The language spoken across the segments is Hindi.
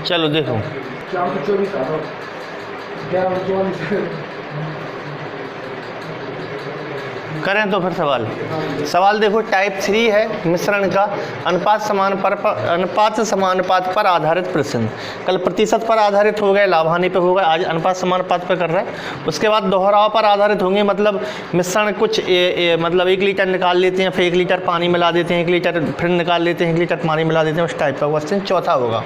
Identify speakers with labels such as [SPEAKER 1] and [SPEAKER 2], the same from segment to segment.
[SPEAKER 1] चलो देखो,
[SPEAKER 2] 424 आ रहा, 1144
[SPEAKER 1] करें तो फिर सवाल देखो, टाइप 3 है मिश्रण का अनुपात समानुपात पर आधारित प्रश्न। कल प्रतिशत पर आधारित हो गए, लाभानी पे हो गए, आज अनुपात समानुपात पर कर रहा है। उसके बाद दोहराव पर आधारित होंगे, मतलब मिश्रण कुछ मतलब 1 लीटर निकाल लेते हैं, फिर 1 लीटर पानी मिला देते हैं, 1 लीटर फिर निकाल लेते हैं, 1 लीटर पानी मिला देते हैं, उस टाइप का क्वेश्चन चौथा होगा।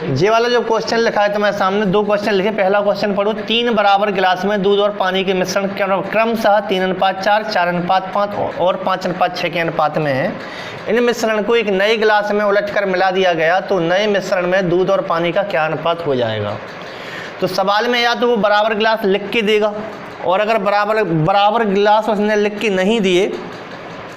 [SPEAKER 1] ये वाला जो क्वेश्चन लिखा है तुम्हारे सामने, 2 क्वेश्चन लिखे। पहला क्वेश्चन पढ़ो, 3 बराबर गिलास में दूध और पानी के मिश्रण क्रमशः 3:4, 4:5 और 5:6 के अनुपात में है। इन मिश्रण को एक नए गिलास में उलटकर मिला दिया गया तो नए मिश्रण में दूध और पानी का क्या अनुपात हो जाएगा। तो सवाल में या तो वो बराबर गिलास लिख के देगा, और अगर बराबर गिलास उसने लिख के नहीं दिए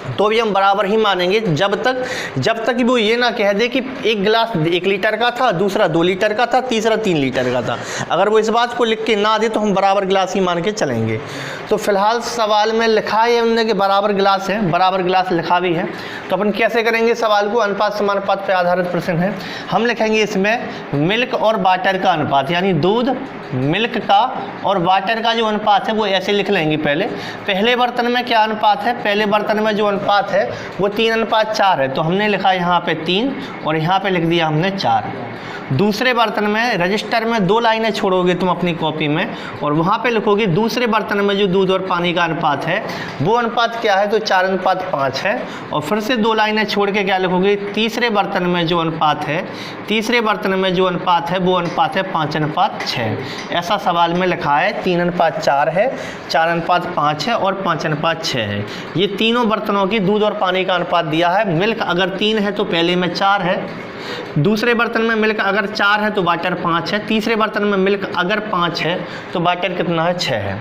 [SPEAKER 1] तो भी हम बराबर ही मानेंगे, जब तक वो ये ना कह दे कि एक गिलास 1 लीटर का था, दूसरा 2 लीटर का था, तीसरा 3 लीटर का था। अगर वो इस बात को लिख के ना दे तो हम बराबर गिलास ही मान के चलेंगे। तो फिलहाल सवाल में लिखा है हमने कि बराबर गिलास है, बराबर गिलास लिखा भी है। तो अपन कैसे करेंगे सवाल को, अनुपात समानुपात पर आधारित प्रश्न है। हम लिखेंगे इसमें मिल्क और वाटर का अनुपात, यानी दूध, मिल्क का और वाटर का जो अनुपात है वो ऐसे लिख लेंगे। पहले बर्तन में क्या अनुपात है, पहले बर्तन में जो अनुपात है वो 3:4 है, तो हमने लिखा यहाँ पे 3 और यहाँ पे लिख दिया हमने 4। दूसरे बर्तन में रजिस्टर में 2 लाइनें छोड़ोगे तुम अपनी कॉपी में, और वहाँ पे लिखोगे दूसरे बर्तन में जो दूध और पानी का अनुपात है वो अनुपात क्या है, तो 4:5 है। और फिर से 2 लाइनें छोड़ के क्या लिखोगे, तीसरे बर्तन में जो अनुपात है, तीसरे बर्तन में जो अनुपात है वो अनुपात है 5:6। ऐसा सवाल में लिखा है 3:4 है, 4:5 है और 5:6 है। ये तीनों बर्तनों की दूध और पानी का अनुपात दिया है। मिल्क अगर 3 है तो पहले में 4 है, दूसरे बर्तन में मिल्क अगर 4 है तो वाटर 5 है, तीसरे बर्तन में मिल्क अगर 5 है तो वाटर कितना है, 6 है।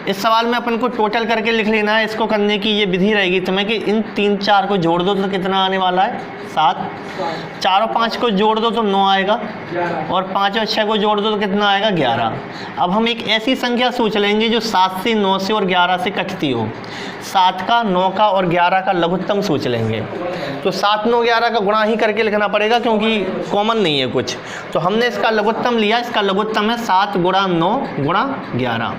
[SPEAKER 1] इस सवाल में अपन को टोटल करके लिख लेना है। इसको करने की ये विधि रहेगी तुम्हें कि इन 3 4 को जोड़ दो तो कितना आने वाला है, 7। 4 और 5 को जोड़ दो तो 9 आएगा, और 5 और 6 को जोड़ दो तो कितना आएगा, 11। अब हम एक ऐसी संख्या सोच लेंगे जो 7 से, 9 से और 11 से कटती हो। 7 का, 9 का और 11 का लघुत्तम सोच लेंगे। तो 7, 9, 11 का गुणा ही करके लिखना पड़ेगा क्योंकि कॉमन नहीं है कुछ। तो हमने इसका लघुत्तम लिया, इसका लघुत्तम है 7 × 9 × 11,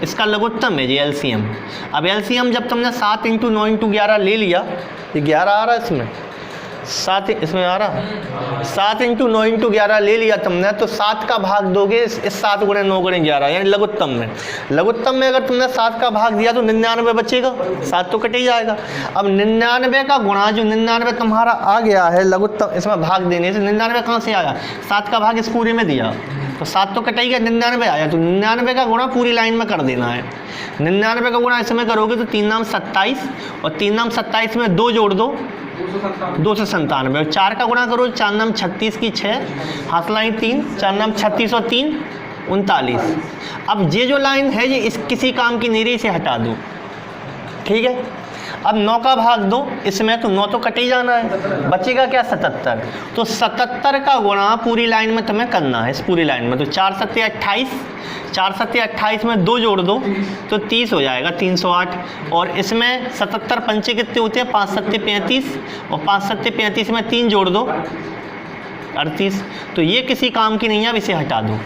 [SPEAKER 1] इसका लघुत्तम है जी एलसीएम। अब एलसीएम जब तुमने 7 × 9 × 11 ले लिया, ये 11 आ रहा है इसमें, 7 इसमें आ रहा, 7 × 9 × 11 ले लिया तुमने, तो 7 का भाग दोगे इस 7 × 9 × 11 यानी लघुत्तम में। लघुत्तम में अगर तुमने 7 का भाग दिया तो 99 बचेगा, 7 तो कट ही जाएगा। अब 99 का गुणा, जो 99 तुम्हारा आ गया है लघुत्तम, इसमें भाग देने से 99 कहाँ से आया, 7 का भाग इस पूरे में दिया तो 7 तो कटेगा, 99 आया, तो 99 का गुणा पूरी लाइन में कर देना है। 99 का गुणा इसमें करोगे तो 3 9 27, और 3 9 27 में 2 जोड़ दो 297, और 4 का गुणा करो, 4 9 36 की 6, हाथलाई 3, 4 9 36 और 3 39। अब ये जो लाइन है ये इस किसी काम की नहीं रही, इसे हटा दो, ठीक है। अब 9 का भाग दो इसमें, तो 9 तो कट ही जाना है, बचेगा क्या, 77। तो 77 का गुणा पूरी लाइन में तुम्हें करना है, इस पूरी लाइन में। तो 4 7 28, 4 7 28 में 2 जोड़ दो तो 30 हो जाएगा, 308। और इसमें 77 पंचे कितने होते हैं, 5 7 35, और 5 7 35 में 3 जोड़ दो 38। तो ये किसी काम की नहीं है, अब इसे हटा दो।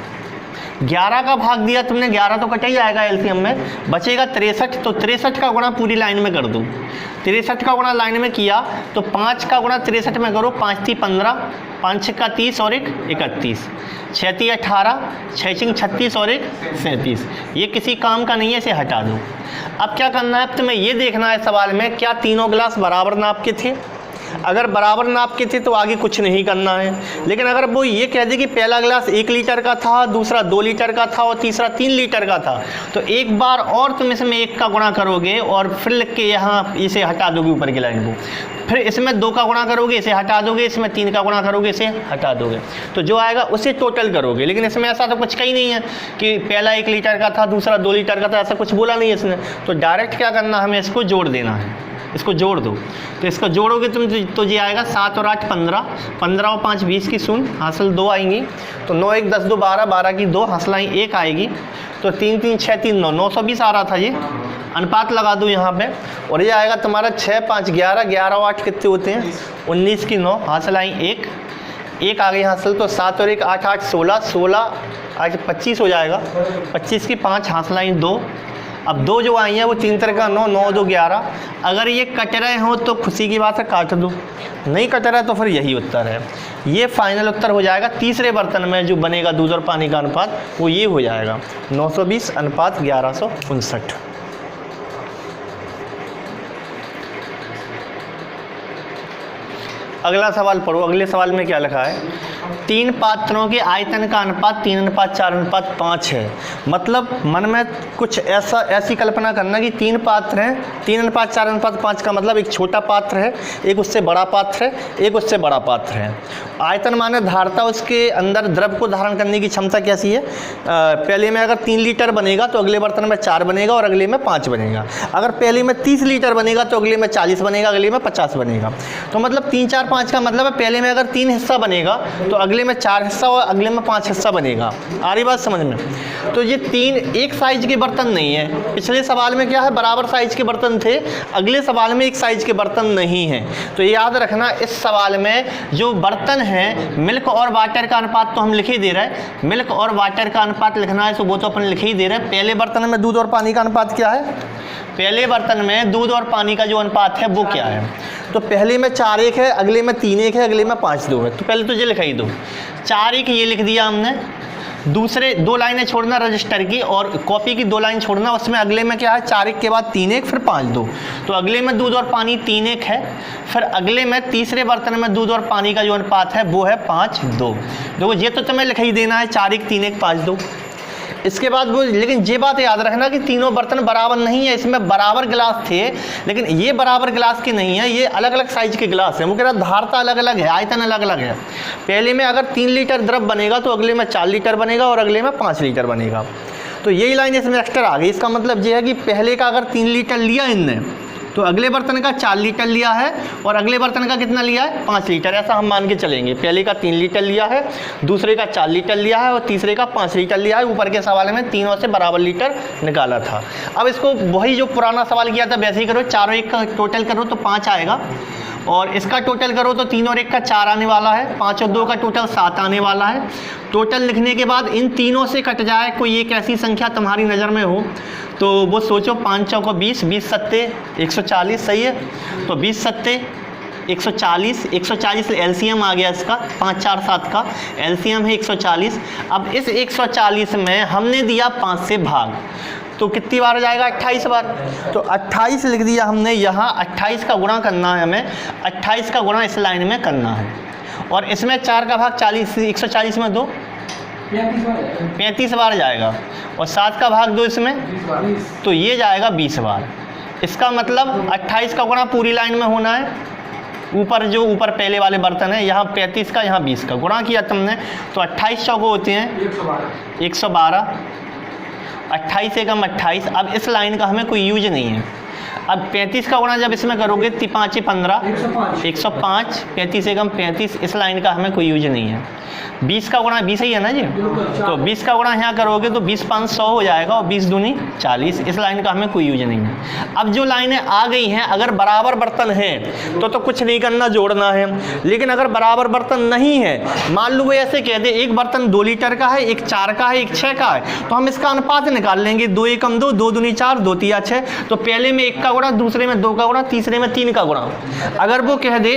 [SPEAKER 1] 11 का भाग दिया तुमने, 11 तो कट ही जाएगा एलसीएम में, बचेगा 63। तो 63 का गुणा पूरी लाइन में कर दो। 63 का गुणा लाइन में किया तो 5 का गुणा 63 में करो, 5 3 15, 5 6 का 30 और 1 31, 6 3 18, 6 6 36 और 1 37। ये किसी काम का नहीं है, इसे हटा दो। अब क्या करना है तुम्हें, ये देखना है सवाल में क्या तीनों गिलास बराबर नाप के थे। अगर बराबर नाप के थे तो आगे कुछ नहीं करना है, लेकिन अगर वो ये कह दे कि पहला गिलास 1 लीटर का था, दूसरा 2 लीटर का था और तीसरा 3 लीटर का था, तो एक बार और तुम इसमें 1 का गुणा करोगे और फिर लिख के यहाँ इसे हटा दोगे ऊपर की लाइन को। फिर इसमें 2 का गुणा करोगे, इसे हटा दोगे, इसमें 3 का गुणा करोगे, इसे हटा दोगे, तो जो आएगा उसे टोटल करोगे। लेकिन इसमें ऐसा तो कुछ कहीं नहीं है कि पहला 1 लीटर का था, दूसरा 2 लीटर का था, ऐसा कुछ बोला नहीं है इसने। तो डायरेक्ट क्या करना, हमें इसको जोड़ देना है, इसको जोड़ दो। तो इसको जोड़ोगे तुम तो ये आएगा 7 और 8 15, 15 और 5 20 की 0, हासिल 2 आएंगी। तो 9 1 10 2 12, 12 की 2, हासिलाई 1 आएगी। तो 3 3 6 3 9, 920 आ रहा था ये, अनुपात लगा दो यहाँ पे। और ये आएगा तुम्हारा 6 5 11, 11 और 8 कितने होते हैं, 19 की 9, हासिलाई 1। एक आ गई हासिल, तो 7 और 1 8 8 16, 16 आज 25 हो जाएगा। 25 की 5 हासिल आई 2। अब 2 जो आई हैं वो 3 तरह का 9, 9 2 11। अगर ये कट रहे हो तो खुशी की बात है, काट दो, नहीं कट रहा तो फिर यही उत्तर है। ये फाइनल उत्तर हो जाएगा। तीसरे बर्तन में जो बनेगा दूध और पानी का अनुपात वो ये हो जाएगा 920 अनुपात 1159। अगला सवाल पढ़ो। अगले सवाल में क्या लिखा है? 3 पात्रों के आयतन का अनुपात 3:4:5 है। मतलब मन में कुछ ऐसी कल्पना करना कि 3 पात्र हैं, 3:4:5 का मतलब एक छोटा पात्र है, एक उससे बड़ा पात्र है, एक उससे बड़ा पात्र है। आयतन माने धारता, उसके अंदर द्रव को धारण करने की क्षमता कैसी है? पहले में अगर 3 लीटर बनेगा तो अगले बर्तन में 4 बनेगा और अगले में 5 बनेगा। अगर पहले में 30 लीटर बनेगा तो अगले में 40 बनेगा, अगले में 50 बनेगा। तो मतलब 3 4 5 का मतलब है पहले में अगर 3 हिस्सा बनेगा तो अगले में 4 हिस्सा और अगले में 5 हिस्सा बनेगा। आ रही बात समझ में? तो ये 3 एक साइज के बर्तन नहीं है। पिछले सवाल में क्या है, बराबर साइज के बर्तन थे, अगले सवाल में एक साइज के बर्तन नहीं है। तो याद रखना, इस सवाल में जो बर्तन है, मिल्क और वाटर का अनुपात तो हम लिख ही दे रहे हैं। मिल्क और वाटर का अनुपात लिखना है तो वो तो अपन लिख ही दे रहे हैं। पहले बर्तन में दूध और पानी का अनुपात क्या है? पहले बर्तन में दूध और पानी का जो अनुपात है वो क्या है? तो पहले में 4:1 है, अगले में 3:1 है, अगले में 5:2 है। तो पहले तो ये लिखा ही दो, 4:1 ये लिख दिया हमने। दूसरे 2 लाइनें छोड़ना रजिस्टर की और कॉपी की 2 लाइन छोड़ना, उसमें अगले में क्या है, 4:1 के बाद 3:1 फिर 5:2। तो अगले में दूध और पानी 3:1 है, फिर अगले में तीसरे बर्तन में दूध और पानी का जो अनुपात है वो है 5:2। देखो ये तो तुम्हें लिख ही देना है, 4:1 3:1 5:2। इसके बाद वो, लेकिन ये बात याद रखना कि तीनों बर्तन बराबर नहीं है। इसमें बराबर गिलास थे, लेकिन ये बराबर गिलास के नहीं है, ये अलग अलग साइज के गिलास हैं। वो कह रहा धारता अलग अलग है, आयतन अलग अलग है। पहले में अगर 3 लीटर द्रव बनेगा तो अगले में 4 लीटर बनेगा और अगले में 5 लीटर बनेगा। तो यही लाइन इसमें एक्स्ट्रा आ गई। इसका मतलब ये है कि पहले का अगर 3 लीटर लिया इनने तो अगले बर्तन का 4 लीटर लिया है और अगले बर्तन का कितना लिया है? 5 लीटर। ऐसा हम मान के चलेंगे। पहले का 3 लीटर लिया है, दूसरे का 4 लीटर लिया है और तीसरे का 5 लीटर लिया है। ऊपर के सवाल में तीनों से बराबर लीटर निकाला था। अब इसको वही जो पुराना सवाल किया था वैसे ही करो। 4 और 1 का टोटल करो तो 5 आएगा और इसका टोटल करो तो 3 और 1 का 4 आने वाला है, 5 और 2 का टोटल 7 आने वाला है। टोटल लिखने के बाद इन तीनों से कट जाए कोई एक ऐसी संख्या तुम्हारी नज़र में हो तो वो सोचो। 5 चौको 20, 20 सत्ते 140, सही है। तो 20 सत्ते 140, 140 एलसीएम आ गया इसका, 5 4 7 का एलसीएम है 140। अब इस 140 में हमने दिया 5 से भाग, तो कितनी बार हो जाएगा? 28 बार। तो 28 लिख दिया हमने यहाँ। 28 का गुणा करना है हमें, 28 का गुणा इस लाइन में करना है और इसमें 4 का भाग 40, 140 में 2 35 बार जाएगा और 7 का भाग 2 इसमें, तो ये जाएगा 20 बार। इसका मतलब 28 का गुणा पूरी लाइन में होना है। ऊपर जो ऊपर पहले वाले बर्तन है, यहाँ 35 का, यहाँ 20 का गुणा किया तुमने तो 28 चौको होते हैं 112, 28 एकम 28। अब इस लाइन का हमें कोई यूज नहीं है। अब 35 का गुणा जब इसमें करोगे 5 15 105, 35 एकम 35, इस लाइन का हमें कोई यूज नहीं है। 20 का गुणा 20 ही है ना जी, तो 20 का गुणा यहाँ करोगे तो 20 5 100 हो जाएगा और 20 दूनी 40, इस लाइन का हमें कोई यूज नहीं है। अब जो लाइनें आ गई हैं, अगर बराबर बर्तन है तो कुछ नहीं करना, जोड़ना है। लेकिन अगर बराबर बर्तन नहीं है, मान लो वो ऐसे कह दे एक बर्तन 2 लीटर का है, एक 4 का है, एक 6 का है, तो हम इसका अनुपात निकाल लेंगे। 2 एकम 2, 2 दूनी 4, 2 तिया 6। तो पहले में 1 का गुणा, दूसरे में 2 का गुणा, तीसरे में 3 का गुणा। अगर वो कह दे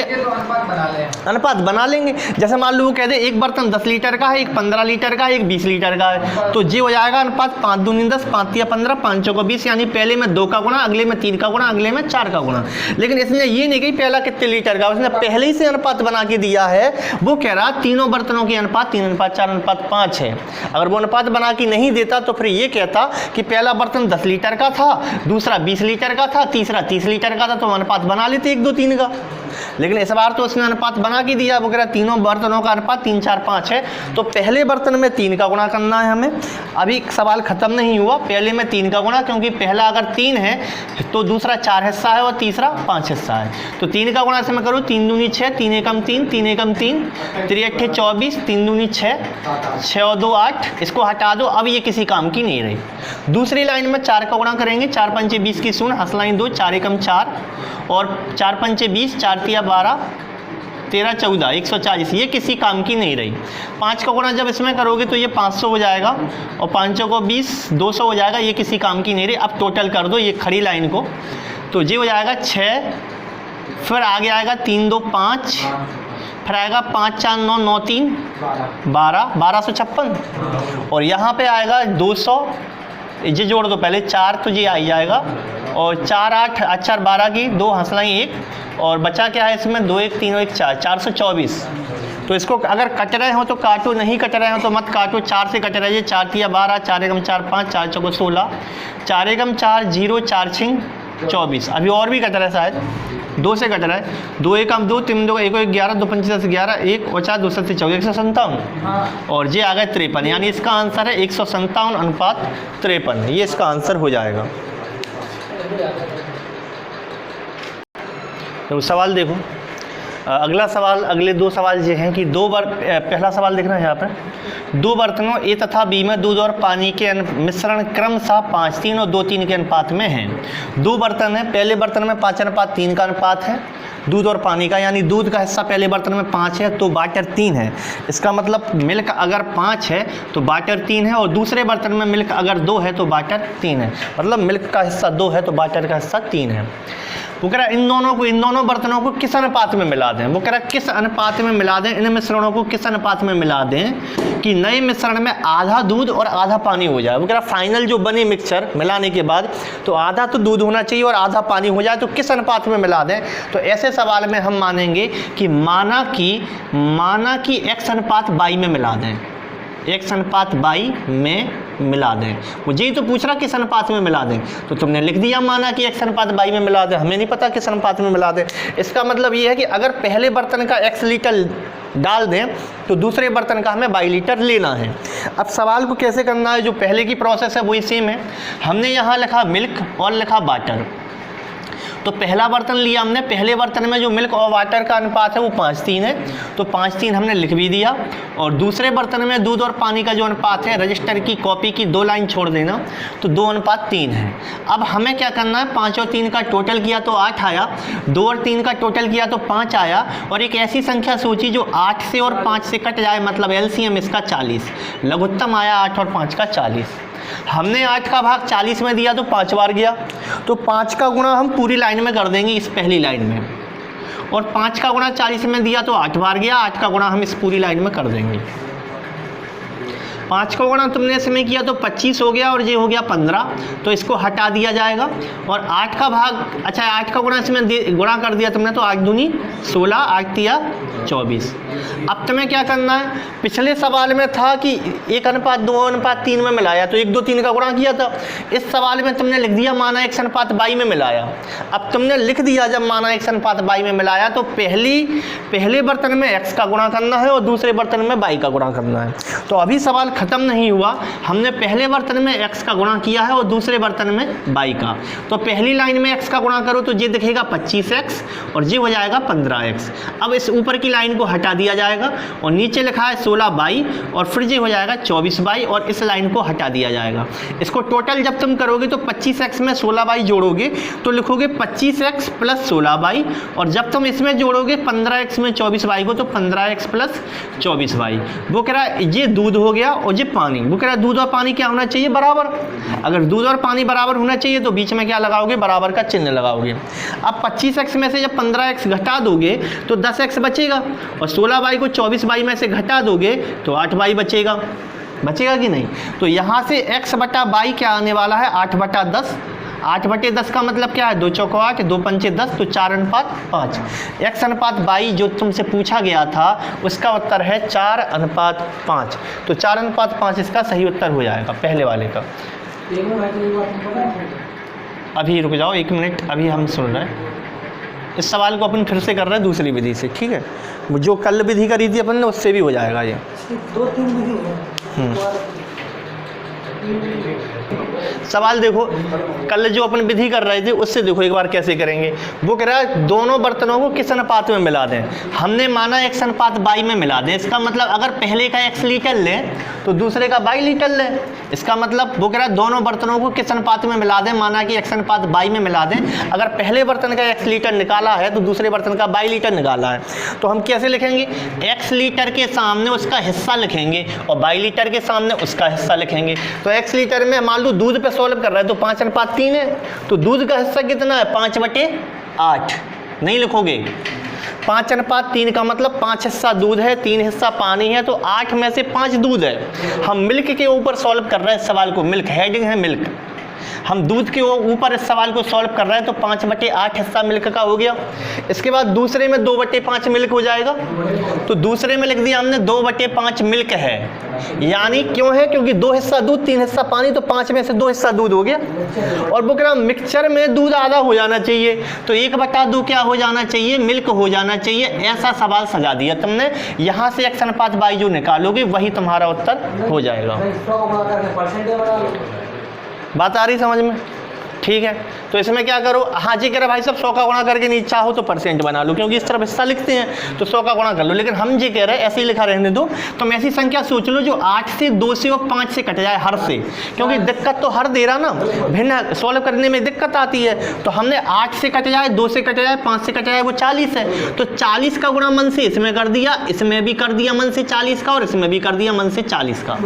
[SPEAKER 1] अनुपात बना लेंगे। जैसे मान लो वो कह दे एक बर्तन 10 लीटर का है, एक 15 लीटर का है, एक 20 लीटर का है, तो ये हो जाएगा अनुपात 5 दूनी 10, 5 तिया 15, 5 चौको 20। यानी पहले में 2 का गुणा, अगले में 3 का गुणा, अगले में 4 का गुणा। लेकिन इसने ये नहीं कही पहला कितने लीटर का, उसने पहले ही से अनुपात बना के दिया है। वो कह रहा तीनों बर्तनों के अनुपात 3:4:5 है। अगर वो अनुपात बना के नहीं देता तो फिर ये कहता कि पहला बर्तन 10 लीटर का था, दूसरा 20 लीटर का था, तीसरा 30 लीटर का था, तो अनुपात बना लेते 1 2 3 का। लेकिन इस बार तो उसने अनुपात बना के दिया। वो कह रहा तीनों बर्तनों का अनुपात 3 4 5 है। तो पहले बर्तन में 3 का गुणा करना है हमें। अभी सवाल खत्म नहीं हुआ। पहले में 3 का गुणा, क्योंकि पहला अगर 3 है तो दूसरा 4 हिस्सा है और तीसरा 5 हिस्सा है। तो 3 का गुणा से मैं करूँ 3 दूनी 6, 3 एकम 3, 3 एकम 3, 3 अट्ठे 24, 3 दूनी 6, 6 और 2 8। इसको हटा दो, अब ये किसी काम की नहीं रही। दूसरी लाइन में 4 का गुणा करेंगे, 4 पंचे 20 की शून्य, हंस लाइन 2, 4 एकम 4 और 4 पंचे 20, 4 तिया 12, 13 14 140, ये किसी काम की नहीं रही। 5 का गुणा जब इसमें करोगे तो ये 500 हो जाएगा और 5 को 20 200 हो जाएगा, ये किसी काम की नहीं रही। अब टोटल कर दो ये खड़ी लाइन को, तो ये हो जाएगा 6, फिर आगे आएगा 3 2 5, फिर आएगा 5 4 9 9 3 12 1256, और यहाँ पे आएगा 200, ये जोड़ दो पहले 4 तो ये आ ही जाएगा, और 4 8 अच्छा 12 की 2 हंसलाई 1, और बचा क्या है इसमें 2 1 3 1 4 424। तो इसको अगर कट रहे हो तो काटो, नहीं कट रहे हो तो मत काटो। 4 से कट रहे हैं, 4 3 12, 4 1 4 5, 4 4 16, 4 1 4 0, 4 6 24। अभी और भी कट रहा है शायद, 2 से कट रहा है, 2 1 2 3 2 1 11 2 5 10 11 1 और 4 2 7 14 157, और ये आ गया 53, यानी इसका आंसर है 157/53, ये इसका आंसर हो जाएगा। तो सवाल देखो, अगला सवाल, अगले 2 सवाल ये हैं कि पहला सवाल देखना है यहाँ पर, 2 बर्तनों ए तथा बी में दूध और पानी के मिश्रण क्रमशः 5:3 और 2:3 के अनुपात में हैं। 2 बर्तन है, पहले बर्तन में 5:3 का अनुपात है दूध और पानी का, यानी दूध का हिस्सा पहले बर्तन में 5 है तो वाटर 3 है। इसका मतलब मिल्क अगर 5 है तो वाटर 3 है, और दूसरे बर्तन में मिल्क अगर 2 है तो वाटर 3 है, मतलब मिल्क का हिस्सा 2 है तो वाटर का हिस्सा 3 है। वो कह रहा है इन दोनों बर्तनों को किस अनुपात में मिला दें। वो कह रहा है किस अनुपात में मिला दें, इन मिश्रणों को किस अनुपात में मिला दें कि नए मिश्रण में आधा दूध और आधा पानी हो जाए। वो कह रहा है फाइनल जो बने मिक्सचर मिलाने के बाद तो आधा तो दूध होना चाहिए और आधा पानी हो जाए, तो किस अनुपात में मिला दें। तो ऐसे सवाल में हम मानेंगे कि माना कि x अनुपात y में मिला दें, x अनुपात y में मिला दें। मुझे ही तो पूछ रहा किस अनुपात में मिला दें, तो तुमने लिख दिया माना कि x अनुपात y में मिला दें, हमें नहीं पता किस अनुपात में मिला दें। इसका मतलब ये है कि अगर पहले बर्तन का x लीटर डाल दें तो दूसरे बर्तन का हमें y लीटर लेना है। अब सवाल को कैसे करना है, जो पहले की प्रोसेस है वही सेम है। हमने यहाँ लिखा मिल्क और लिखा वाटर, तो पहला बर्तन लिया हमने, पहले बर्तन में जो मिल्क और वाटर का अनुपात है वो 5:3 है, तो 5:3 हमने लिख भी दिया। और दूसरे बर्तन में दूध और पानी का जो अनुपात है, रजिस्टर की कॉपी की 2 लाइन छोड़ देना, तो 2:3 है। अब हमें क्या करना है, 5 और 3 का टोटल किया तो 8 आया, 2 और 3 का टोटल किया तो 5 आया, और एक ऐसी संख्या सोची जो 8 से और 5 से कट जाए, मतलब एलसीएम इसका 40, लघुत्तम आया 8 और 5 का 40। हमने 8 का भाग 40 में दिया तो 5 बार गया, तो 5 का गुणा हम पूरी लाइन में कर देंगे इस पहली लाइन में, और 5 का गुणा 40 में दिया तो 8 बार गया, 8 का गुणा हम इस पूरी लाइन में कर देंगे। 5 का गुणा तुमने इसमें किया तो 25 हो गया, और ये हो गया 15, तो इसको हटा दिया जाएगा। और 8 का भाग, अच्छा 8 का गुणा इसमें गुणा कर दिया तुमने तो 8 दूनी 16, 8 तिया 24। अब तुम्हें क्या करना है, पिछले सवाल में था कि 1:2:3 में मिलाया, तो 1 2 3 का गुणा किया था। इस सवाल में तुमने लिख दिया माना x अनुपात y में मिलाया। अब तुमने लिख दिया जब माना x अनुपात y में मिलाया, तो पहले बर्तन में x का गुणा करना है और दूसरे बर्तन में y का गुणा करना है। तो अभी सवाल खत्म नहीं हुआ, हमने पहले बर्तन में x का गुणा किया है और दूसरे बर्तन में y का। तो पहली लाइन में x का गुणा करो तो ये दिखेगा 25x और ये हो जाएगा 15x। अब इस ऊपर की लाइन को हटा दिया जाएगा और नीचे लिखा है 16y, और फिर ये हो जाएगा 24y, और इस लाइन को हटा दिया जाएगा। इसको टोटल जब तुम करोगे तो 25x में 16y जोड़ोगे तो लिखोगे 25x प्लस 16y, और जब तुम इसमें जोड़ोगे 15x में 24y को तो 15x प्लस 24y। वो कह रहा है ये दूध हो गया और ये पानी। वो कह रहा है दूध और पानी क्या होना चाहिए, बराबर। अगर दूध और पानी बराबर होना चाहिए तो बीच में क्या लगाओगे, बराबर का चिन्ह लगाओगे। अब 25x में से जब 15x घटा दोगे तो 10x बचेगा, और 16y को 24y में से घटा दोगे तो 8y बचेगा कि नहीं। तो यहाँ से x बटा y क्या आने वाला है, 8/10। 8/10 का मतलब क्या है, 2 चौको 8, 2 पंचे 10, तो 4:5। x अनुपात y जो तुमसे पूछा गया था उसका उत्तर है 4:5। तो 4:5 इसका सही उत्तर हो जाएगा पहले वाले का। अभी रुक जाओ 1 मिनट, अभी हम सुन रहे हैं इस सवाल को, अपन फिर से कर रहे हैं दूसरी विधि से, ठीक है। जो कल विधि करी थी अपन ने उससे भी हो जाएगा ये।
[SPEAKER 2] 2-3 विधि है।
[SPEAKER 1] सवाल देखो, कल जो अपन विधि कर रहे थे उससे देखो एक बार कैसे करेंगे। वो कह रहा है दोनों बर्तनों को किस अनुपात में मिला दें। हमने माना x अनुपात y में मिला दें। इसका मतलब अगर पहले का x लीटर लें तो दूसरे का बाई लीटर ले। इसका मतलब वो कह रहा है दोनों बर्तनों को किस अनुपात में मिला दें, माना कि x अनुपात बाई में मिला दें। अगर पहले बर्तन का x लीटर निकाला है तो दूसरे बर्तन का बाई लीटर निकाला है, तो हम कैसे लिखेंगे, x लीटर के सामने उसका हिस्सा लिखेंगे और बाई लीटर के सामने उसका हिस्सा लिखेंगे। तो x लीटर में मान लो दूध पे सॉल्व कर रहा है तो 5:3 है, तो दूध का हिस्सा कितना है 5/8, नहीं लिखोगे 5:3 का मतलब 5 हिस्सा दूध है, 3 हिस्सा पानी है, तो 8 में से 5 दूध है। हम मिल्क के ऊपर सॉल्व कर रहे हैं इस सवाल को, मिल्क हेडिंग है मिल्क, हम दूध के ऊपर इस सवाल को सॉल्व कर रहे हैं, तो 5/8 हिस्सा मिल्क का हो गया। इसके बाद दूसरे में 2/5 मिल्क हो जाएगा, तो दूसरे में लिख दिया हमने 2/5 मिल्क है, यानी क्यों है, क्योंकि 2 हिस्सा दूध 3 हिस्सा पानी, तो 5 में से 2 हिस्सा दूध हो गया। और वो कह रहा मिक्सचर में दूध आधा हो जाना चाहिए, तो 1/2 क्या हो जाना चाहिए, मिल्क हो जाना चाहिए। ऐसा सवाल सजा दिया तुमने, यहाँ से x अनुपात बाई जो निकालोगे वही तुम्हारा उत्तर हो जाएगा। बात आ रही समझ में, ठीक है। तो इसमें क्या करो, हाँ जी कह रहा भाई साहब 100 का गुणा करके नहीं चाहो तो परसेंट बना लो, क्योंकि इस तरफ हिस्सा लिखते हैं तो 100 का गुणा कर लो, लेकिन हम जी कह रहे हैं ऐसे ही लिखा रहने दो। तुम ऐसी संख्या सोच लो जो 8 से 2 से और 5 से कट जाए हर से, क्योंकि दिक्कत तो हर दे रहा ना, भिन्न सॉल्व करने में दिक्कत आती है। तो हमने 8 से कट जाए, 2 से कट जाए, 5 से कट जाए, वो 40 है, तो 40 का गुणा मन से इसमें कर दिया, इसमें भी कर दिया मन से 40 का, और इसमें भी कर दिया मन से 40 का।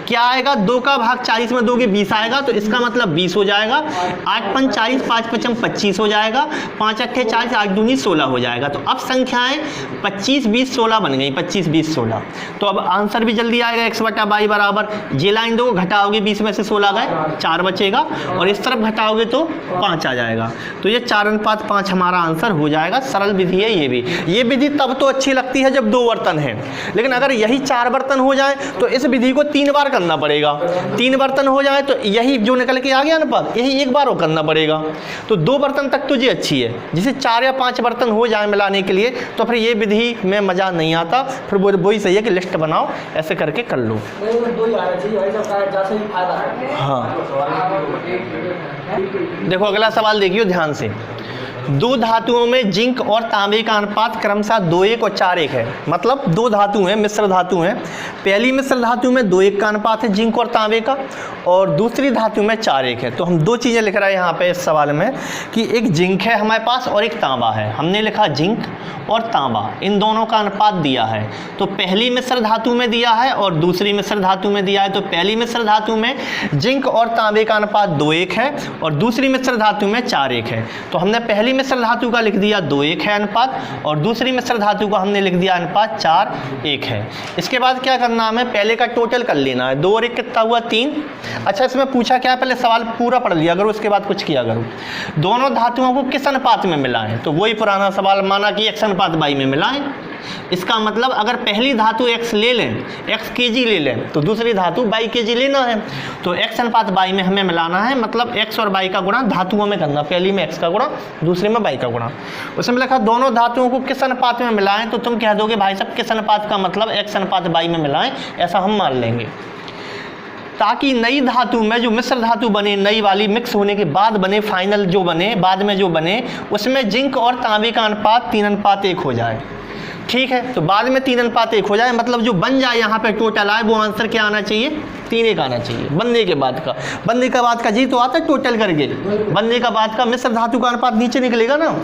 [SPEAKER 1] क्या आएगा, 2 का भाग 40 में दोगे 20 आएगा, तो इसका मतलब 20 हो जाएगा। 8 5 40, 5 5 25 हो जाएगा, 5 8 40, 8 दूनी 16 हो जाएगा। तो अब संख्याएं 25 20 16 बन गई, 25 20 16। तो अब आंसर भी जल्दी आएगा, x/y बराबर, ये लाइन दो घटाओगे 20 में से 16 गए 4 बचेगा, और इस तरफ घटाओगे तो 5 आ जाएगा। तो ये 4:5 हमारा आंसर हो जाएगा। सरल विधि है ये भी। ये विधि तब तो अच्छी लगती है जब 2 बर्तन हैं, लेकिन अगर यही 4 बर्तन हो जाए तो इस विधि को 3 बार करना पड़ेगा। 3 बर्तन हो जाए तो यही जो निकल के आ गया अनुपात, यही 1 बार करना पड़ेगा। तो 2 बर्तन तक तो ये अच्छी है, जिसे 4 या 5 बर्तन हो जाए मिलाने के लिए, तो फिर ये विधि में मज़ा नहीं आता। फिर वही सही है कि लिस्ट बनाओ, ऐसे करके कर लो। हाँ देखो अगला सवाल देखियो ध्यान से। 2 धातुओं में जिंक और तांबे का अनुपात क्रमशः 2:1 और 4:1 है। मतलब 2 धातु हैं, मिश्र धातु हैं। पहली मिश्र धातु में 2:1 का अनुपात है जिंक और तांबे का, और दूसरी धातु में 4:1 है। तो हम 2 चीज़ें लिख रहे हैं यहाँ पे इस सवाल में, कि एक जिंक है हमारे पास और एक तांबा है। हमने लिखा जिंक और तांबा, इन दोनों का अनुपात दिया है। तो पहली मिश्र धातु में दिया है और दूसरी मिश्र धातु में दिया है। तो पहली मिश्र धातु में जिंक और तांबे का अनुपात 2:1 है, और दूसरी मिश्र धातु में 4:1 है। तो हमने पहली मिश्र धातु का लिख दिया 2:1 है अनुपात, और दूसरी मिश्र धातु का हमने लिख दिया अनुपात 4:1 है। इसके बाद क्या करना है, हमें पहले का टोटल कर लेना है। 2 और 1 कितना हुआ 3। अच्छा इसमें पूछा क्या है, पहले सवाल पूरा पढ़ लिया करो, उसके बाद कुछ किया करो। दोनों धातुओं को किस अनुपात में मिलाएं, तो वही पुराना सवाल, माना कि x अनुपात y में मिलाएं। इसका मतलब अगर पहली धातु x ले लें, x kg ले लें, तो दूसरी धातु y kg लेना है। तो x अनुपात y में हमें मिलाना है, मतलब x और y का गुणा धातुओं में करना। पहली में x का गुणा, दूसरी में y का गुणा। उसमें लिखा दोनों धातुओं को किस अनुपात में मिलाएं, तो तुम कह दोगे भाई साहब किस अनुपात का मतलब x अनुपात y में मिलाएं, ऐसा हम मान लेंगे, ताकि नई धातु में जो मिश्र धातु बने, नई वाली मिक्स होने के बाद बने, फाइनल जो बने, बाद में जो बने, उसमें जिंक और तांबे का अनुपात 3:1 हो जाए। ठीक है, तो बाद में 3:1 हो जाए, मतलब जो बन जाए यहाँ पे टोटल आए, वो आंसर क्या आना चाहिए, 3:1 आना चाहिए। बनने के बाद का, बनने के बाद का जी तो आता है टोटल करके, बनने का बाद का मिश्र धातु का अनुपात नीचे निकलेगा ना।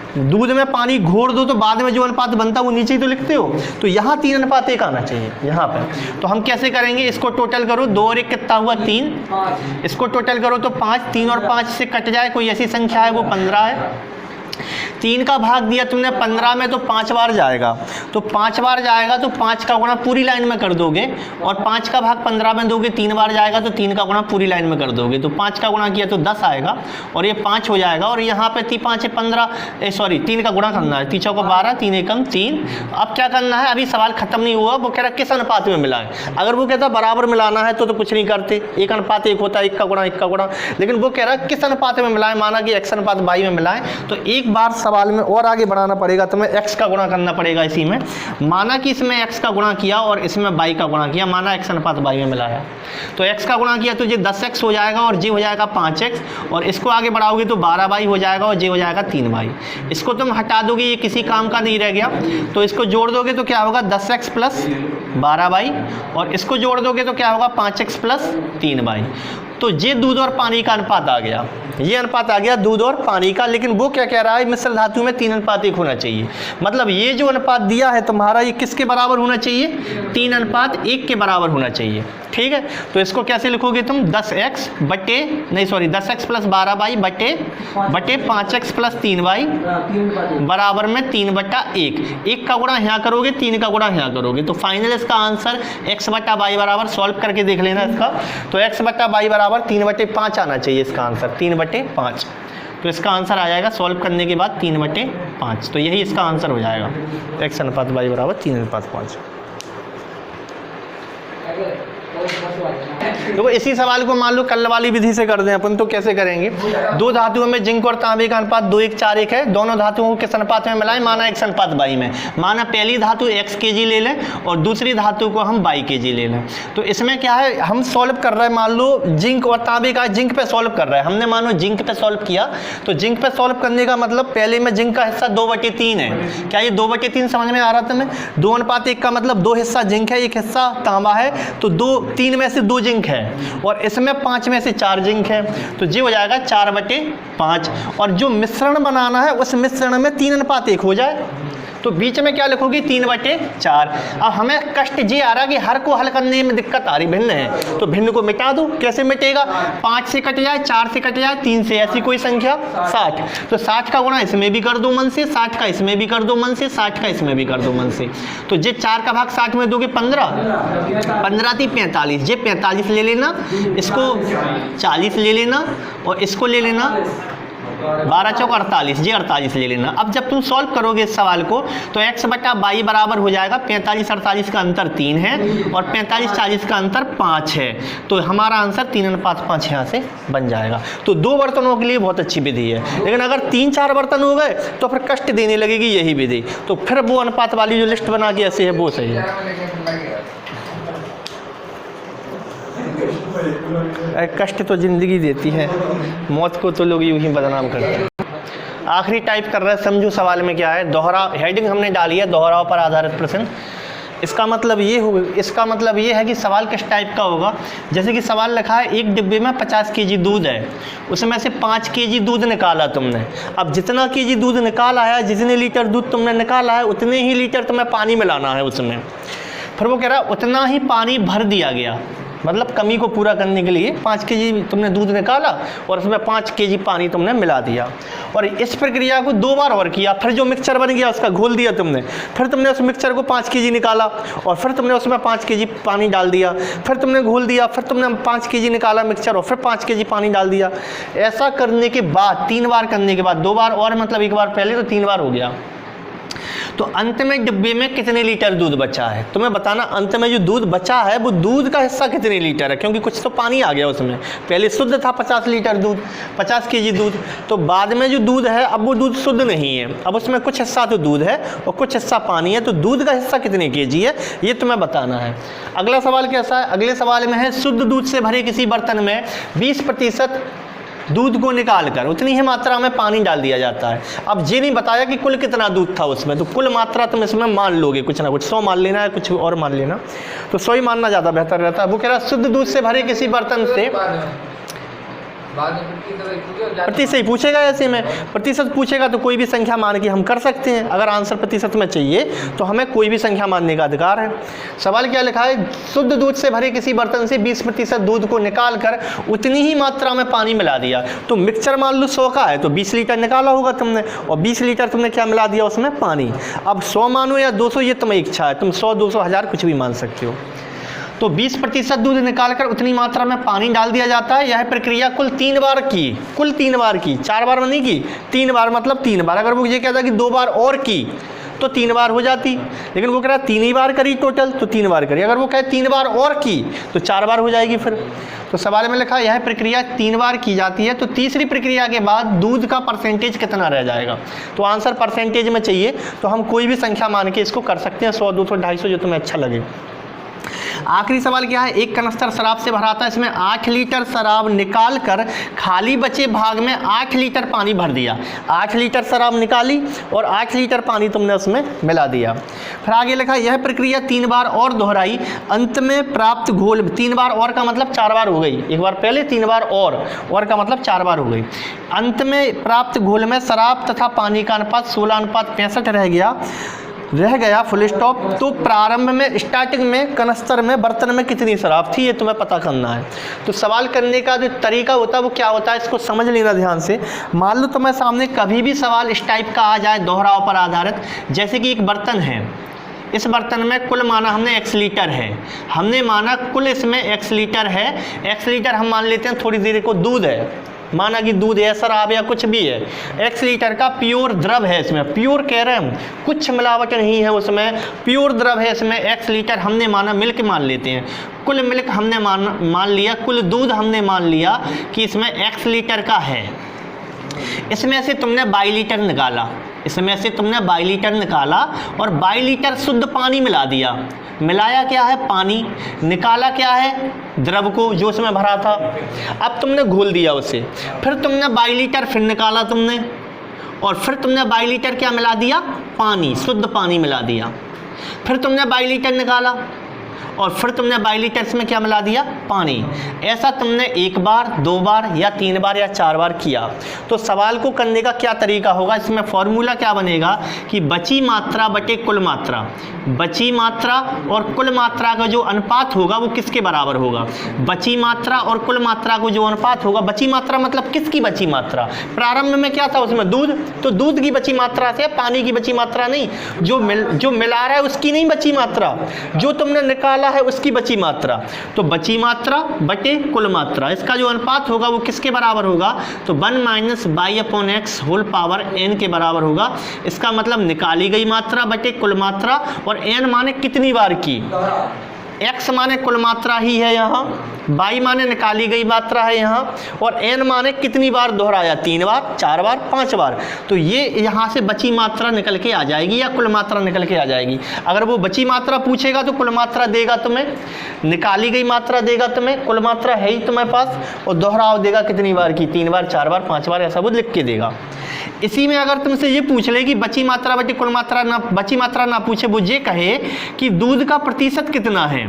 [SPEAKER 1] दूध में पानी घोर दो तो बाद में जो अनुपात बनता है वो नीचे ही तो लिखते हो। तो यहाँ 3:1 आना चाहिए यहाँ पे। तो हम कैसे करेंगे, इसको टोटल करो, 2 और 1 कितना हुआ 3, इसको टोटल करो तो 5, 3 और 5 से कट जाए कोई ऐसी संख्या है वो 15 है। 3 का भाग दिया तुमने 15 में, तो 5 बार जाएगा, तो 5 बार जाएगा तो 5 का गुणा पूरी लाइन में कर दोगे, और 5 का भाग 15 में दोगे, 3 बार जाएगा तो 3 का गुणा पूरी लाइन में कर दोगे। तो 5 का गुणा किया तो 10 आएगा, और ये 5 हो जाएगा, और यहाँ पे 5 है 15, 3 का गुणा करना है, 3 चौको 12, 3 एकम 3। अब क्या करना है, अभी सवाल खत्म नहीं हुआ, वो कह रहा किस अनुपात में मिलाएं। अगर वो कहता बराबर मिलाना है तो कुछ नहीं करते, 1:1 होता है, 1 का गुणा 1 का गुणा, लेकिन वो कह रहा है किस अनुपात में मिलाएं, माना कि x अनुपात y में मिलाएं, तो एक एक बार सवाल में और आगे बढ़ाना पड़ेगा, तुम्हें x का गुणा करना पड़ेगा इसी में। माना कि इसमें x का गुणा किया और इसमें y का गुणा किया, माना x अनुपात y में मिलाया, तो x का गुणा किया तो ये 10x हो जाएगा और j हो जाएगा 5x, और इसको आगे बढ़ाओगे तो 12y हो जाएगा और j हो जाएगा 3y। इसको तुम हटा दोगे, ये किसी काम का नहीं रह गया, तो इसको जोड़ दोगे तो क्या होगा 10x प्लस 12y, और इसको जोड़ दोगे तो क्या होगा 5x प्लस 3y। तो ये दूध और पानी का अनुपात आ गया, ये अनुपात आ गया दूध और पानी का। लेकिन वो क्या कह रहा है, मिश्र धातु में 3:1 होना चाहिए। मतलब ये जो अनुपात दिया है तुम्हारा, ये किसके बराबर होना चाहिए, 3:1 के बराबर होना चाहिए। ठीक है, तो इसको कैसे लिखोगे तुम, 10x प्लस 12y बटे 5x प्लस 3y बराबर में 3/1। 1 का गुणा यहाँ करोगे, 3 का गुणा यहाँ करोगे, तो फाइनल इसका आंसर x/y बराबर, सॉल्व करके देख लेना इसका, तो x/y बराबर 3/5 आना चाहिए इसका आंसर, 3/5। तो इसका आंसर आ जाएगा सॉल्व करने के बाद 3/5, तो यही इसका आंसर हो जाएगा, x/y बराबर 3/5। देखो इसी सवाल को मान लो कल वाली विधि से कर दें अपन, तो कैसे करेंगे, दो धातुओं में जिंक और तांबे का अनुपात 2:1:4:1 है, दोनों धातुओं को किस अनुपात में मिलाएं, माना x/y में। माना पहली धातु x kg ले लें और दूसरी धातु को हम y kg ले लें। तो इसमें क्या है, हम सॉल्व कर रहे हैं, मान लो जिंक और तांबे का, जिंक पे सॉल्व कर रहे हैं हमने, मानो जिंक पे सॉल्व किया, तो जिंक पे सॉल्व करने का मतलब पहले में जिंक का हिस्सा 2/3 है। क्या ये 2/3 समझ में आ रहा था मैं, 2:1 का मतलब 2 हिस्सा जिंक है, 1 हिस्सा तांबा है, तो 3 में से 2 जिंक है, और इसमें 5 में से 4 जिंक है, तो जी हो जाएगा 4/5। और जो मिश्रण बनाना है उस मिश्रण में 3:1 हो जाए, तो बीच में क्या लिखोगी 3/4। अब हमें कष्ट जी आ रहा कि हर को हल करने में दिक्कत आ रही, भिन्न है, तो भिन्न को मिटा दो। कैसे मिटेगा, 5 से कट जाए, 4 से कट जाए, 3 से, ऐसी कोई संख्या 60, तो 60 का गुणा इसमें भी कर दो मन से, 60 का इसमें भी कर दो मन से, 60 का इसमें भी कर दो मन से, तो जे 4 का भाग 60 में दोगे 15, 15 थी 45, जे 45 ले लेना, इसको 40 ले लेना और इसको ले लेना 12 चौक 48, जी 48 ले लेना। अब जब तुम सॉल्व करोगे इस सवाल को, तो x/y बराबर हो जाएगा 45-48 का अंतर 3 है और 45-40 का अंतर 5 है, तो हमारा आंसर 3:5 यहाँ से बन जाएगा। तो 2 बर्तनों के लिए बहुत अच्छी विधि है, लेकिन अगर 3-4 बर्तन हो गए तो फिर कष्ट देने लगेगी यही विधि, तो फिर वो अनुपात वाली जो लिस्ट बना के ऐसे है वो सही है। कष्ट तो जिंदगी देती है, मौत को तो लोग यूं ही बदनाम करते हैं। आखिरी टाइप कर रहे हैं, समझो सवाल में क्या है, दोहरा, हेडिंग हमने डाली है दोहराव पर आधारित प्रश्न। इसका मतलब ये है कि सवाल किस टाइप का होगा। जैसे कि सवाल लिखा है एक डिब्बे में 50 kg दूध है, उसमें से 5 kg दूध निकाला तुमने। अब जितना kg दूध निकाला है, जितने लीटर दूध तुमने निकाला है, उतने ही लीटर तुम्हें पानी मिलाना है उसमें। फिर वो कह रहा है उतना ही पानी भर दिया गया, मतलब कमी को पूरा करने के लिए 5 kg तुमने दूध निकाला और उसमें 5 kg पानी तुमने मिला दिया, और इस प्रक्रिया को 2 बार और किया। फिर जो मिक्सचर बन गया उसका घोल दिया तुमने, फिर तुमने उस मिक्सचर को 5 kg निकाला और फिर तुमने उसमें 5 kg पानी डाल दिया, फिर तुमने घोल दिया, फिर तुमने 5 kg निकाला मिक्सचर और फिर 5 kg पानी डाल दिया। ऐसा करने के बाद 3 बार करने के बाद, 2 बार और मतलब 1 बार पहले, तो 3 बार हो गया। तो अंत में डिब्बे में कितने लीटर दूध बचा है तुम्हें बताना। अंत में जो दूध बचा है वो दूध का हिस्सा कितने लीटर है, क्योंकि कुछ तो पानी आ गया उसमें। पहले शुद्ध था 50 लीटर दूध, 50 kg दूध, तो बाद में जो दूध है अब वो दूध शुद्ध नहीं है, अब उसमें कुछ हिस्सा तो दूध है और कुछ हिस्सा पानी है, तो दूध का हिस्सा कितने kg है ये तुम्हें बताना है। अगला सवाल कैसा है, अगले सवाल में है शुद्ध दूध से भरे किसी बर्तन में 20% दूध को निकालकर उतनी ही मात्रा में पानी डाल दिया जाता है। अब ये नहीं बताया कि कुल कितना दूध था उसमें, तो कुल मात्रा तुम इसमें मान लोगे कुछ ना कुछ, 100 मान लेना है, कुछ और मान लेना, तो 100 ही मानना ज़्यादा बेहतर रहता है। वो कह रहा है शुद्ध दूध से भरे किसी बर्तन से, प्रतिशत ही पूछेगा, ऐसे में प्रतिशत पूछेगा तो कोई भी संख्या मान के हम कर सकते हैं। अगर आंसर प्रतिशत में चाहिए तो हमें कोई भी संख्या मानने का अधिकार है। सवाल क्या लिखा है, शुद्ध दूध से भरे किसी बर्तन से 20% दूध को निकाल कर उतनी ही मात्रा में पानी मिला दिया। तो मिक्सचर मान लो 100 का है तो 20 लीटर निकाला होगा तुमने, और 20 लीटर तुमने क्या मिला दिया उसमें, पानी। अब 100 मानो या 200 ये तुम्हें इच्छा है, तुम 100, 200, 1000 कुछ भी मान सकते हो। तो 20% दूध निकालकर उतनी मात्रा में पानी डाल दिया जाता है। यह प्रक्रिया कुल 3 बार की, कुल 3 बार की, 4 बार नहीं की, 3 बार, मतलब 3 बार। अगर वो ये कहता कि 2 बार और की तो 3 बार हो जाती, लेकिन वो कह रहा है 3 ही बार करी टोटल, तो 3 बार करी। अगर वो कहे 3 बार और की तो 4 बार हो जाएगी फिर। तो सवाल में लिखा यह प्रक्रिया 3 बार की जाती है, तो तीसरी प्रक्रिया के बाद दूध का परसेंटेज कितना रह जाएगा। तो आंसर परसेंटेज में चाहिए, तो हम कोई भी संख्या मान के इसको कर सकते हैं, 100, 200, 250 जो तुम्हें अच्छा लगे। आखिरी सवाल क्या है, एक कनस्तर शराब से भरा था, इसमें 8 लीटर शराब निकाल कर खाली बचे भाग में 8 लीटर पानी भर दिया। 8 लीटर शराब निकाली और 8 लीटर पानी तुमने उसमें मिला दिया। फिर आगे लिखा यह प्रक्रिया 3 बार और दोहराई, अंत में प्राप्त घोल। 3 बार और का मतलब 4 बार हो गई, एक बार पहले 3 बार और का मतलब 4 बार हो गई। अंत में प्राप्त घोल में शराब तथा पानी का अनुपात 16:65 रह गया फुल स्टॉप। तो प्रारंभ में स्टार्टिंग में कनस्तर में बर्तन में कितनी शराब थी, ये तुम्हें पता करना है। तो सवाल करने का जो तरीका होता है वो क्या होता है, इसको समझ लेना ध्यान से। मान लो तुम्हें सामने कभी भी सवाल इस टाइप का आ जाए दोहराव पर आधारित, जैसे कि एक बर्तन है, इस बर्तन में कुल माना हमने x लीटर है, हमने माना कुल इसमें x लीटर है। x लीटर हम मान लेते हैं थोड़ी देर को दूध है, माना कि दूध है, शराब या कुछ भी है, x लीटर का प्योर द्रव है, इसमें प्योर कह रहे हैं हम, कुछ मिलावट नहीं है उसमें, प्योर द्रव है इसमें। x लीटर हमने माना, मिल्क मान लेते हैं, कुल मिल्क हमने मान लिया, कुल दूध हमने मान लिया कि इसमें x लीटर का है। इसमें से तुमने 22 लीटर निकाला, इसमें से तुमने 22 लीटर निकाला और 22 लीटर शुद्ध पानी मिला दिया। मिलाया क्या है, पानी, निकाला क्या है, द्रव को जो उसमें भरा था। अब तुमने घोल दिया उसे, फिर तुमने 22 लीटर फिर निकाला तुमने, और फिर तुमने 22 लीटर क्या मिला दिया, पानी, शुद्ध पानी मिला दिया। फिर तुमने 22 लीटर निकाला और फिर तुमने 22 लीटर में क्या मिला दिया, पानी। ऐसा तुमने 1 बार, 2 बार या 3 बार या 4 बार किया। तो सवाल को करने का क्या तरीका होगा, इसमें फॉर्मूला क्या बनेगा कि बची मात्रा बटे कुल मात्रा, बची मात्रा और कुल मात्रा का जो अनुपात होगा वो किसके बराबर होगा। बची मात्रा और कुल मात्रा को जो अनुपात होगा, बची मात्रा मतलब किसकी बची मात्रा, प्रारंभ में क्या था उसमें दूध, तो दूध की बची मात्रा से, पानी की बची मात्रा नहीं, जो मिला रहा है उसकी नहीं बची मात्रा, जो तुमने निकाला है उसकी बची मात्रा। तो बची मात्रा बटे कुल मात्रा, इसका जो अनुपात होगा वो किसके बराबर होगा, तो 1 - y/x होल पावर n के बराबर होगा। इसका मतलब निकाली गई मात्रा बटे कुल मात्रा, और n माने कितनी बार की, x माने कुल मात्रा ही है यहाँ, y माने निकाली गई मात्रा है यहाँ, और n माने कितनी बार दोहराया, 3 बार, 4 बार, 5 बार। तो ये यहाँ से बची मात्रा निकल के आ जाएगी या कुल मात्रा निकल के आ जाएगी। अगर वो बची मात्रा पूछेगा तो कुल मात्रा देगा तुम्हें, निकाली गई मात्रा देगा तुम्हें, कुल मात्रा है ही तुम्हारे पास, और दोहराव देगा कितनी बार की, 3 बार, 4 बार, 5 बार, ऐसा वो लिख के देगा। इसी में अगर तुमसे ये पूछ ले कि बची मात्रा बटे कुल मात्रा ना, बची मात्रा ना पूछे, वो ये कहे कि दूध का प्रतिशत कितना है,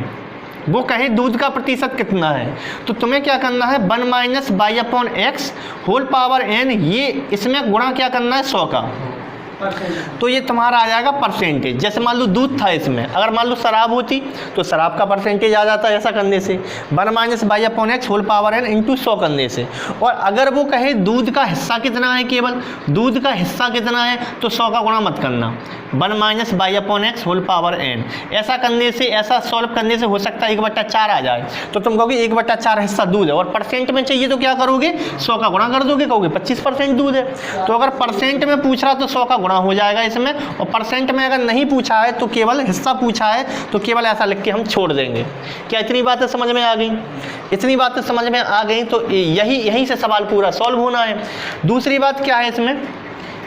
[SPEAKER 1] वो कहे दूध का प्रतिशत कितना है, तो तुम्हें क्या करना है, 1 - y/x होल पावर n, ये इसमें गुणा क्या करना है, 100 का, तो ये तुम्हारा आ जाएगा परसेंटेज। जैसे मान लो दूध था इसमें, अगर मान लो शराब होती तो शराब का परसेंटेज आ जाता है ऐसा करने से, 1 - y/x whole power n into 100 करने से। और अगर वो कहे दूध का हिस्सा कितना है, केवल दूध का हिस्सा कितना है, तो 100 का गुणा मत करना, 1 - y/x होल पावर n। ऐसा करने से, ऐसा सॉल्व करने से हो सकता है 1/4 आ जाए, तो तुम कहोगे 1/4 हिस्सा दूध है, और परसेंट में चाहिए तो क्या करोगे, 100 का गुणा कर दोगे, कहोगे 25% दूध है। तो अगर परसेंट में पूछ रहा तो 100 का हो जाएगा इसमें, और परसेंट में अगर नहीं पूछा है तो केवल हिस्सा पूछा है तो केवल ऐसा लिख के हम छोड़ देंगे। क्या इतनी बातें समझ में आ गई, इतनी बातें समझ में आ गई, तो यहीं से सवाल पूरा सॉल्व होना है। दूसरी बात क्या है इसमें,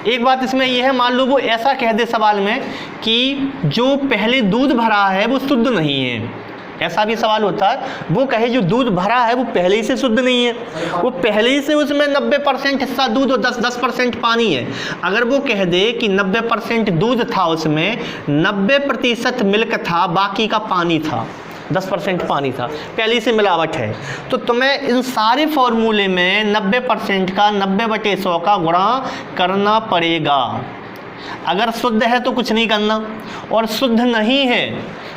[SPEAKER 1] एक बात इसमें यह है, मान लो वो ऐसा कह दे सवाल में कि जो पहले दूध भरा है वो शुद्ध नहीं है, ऐसा भी सवाल होता है, वो कहे जो दूध भरा है वो पहले ही से शुद्ध नहीं है, वो पहले ही से उसमें 90% हिस्सा दूध और 10% पानी है। अगर वो कह दे कि 90% दूध था, उसमें 90% मिल्क था, बाकी का पानी था, 10% पानी था, पहले से मिलावट है, तो तुम्हें इन सारे फॉर्मूले में 90% का 90/100 का गुणा करना पड़ेगा। अगर शुद्ध है तो कुछ नहीं करना, और शुद्ध नहीं है,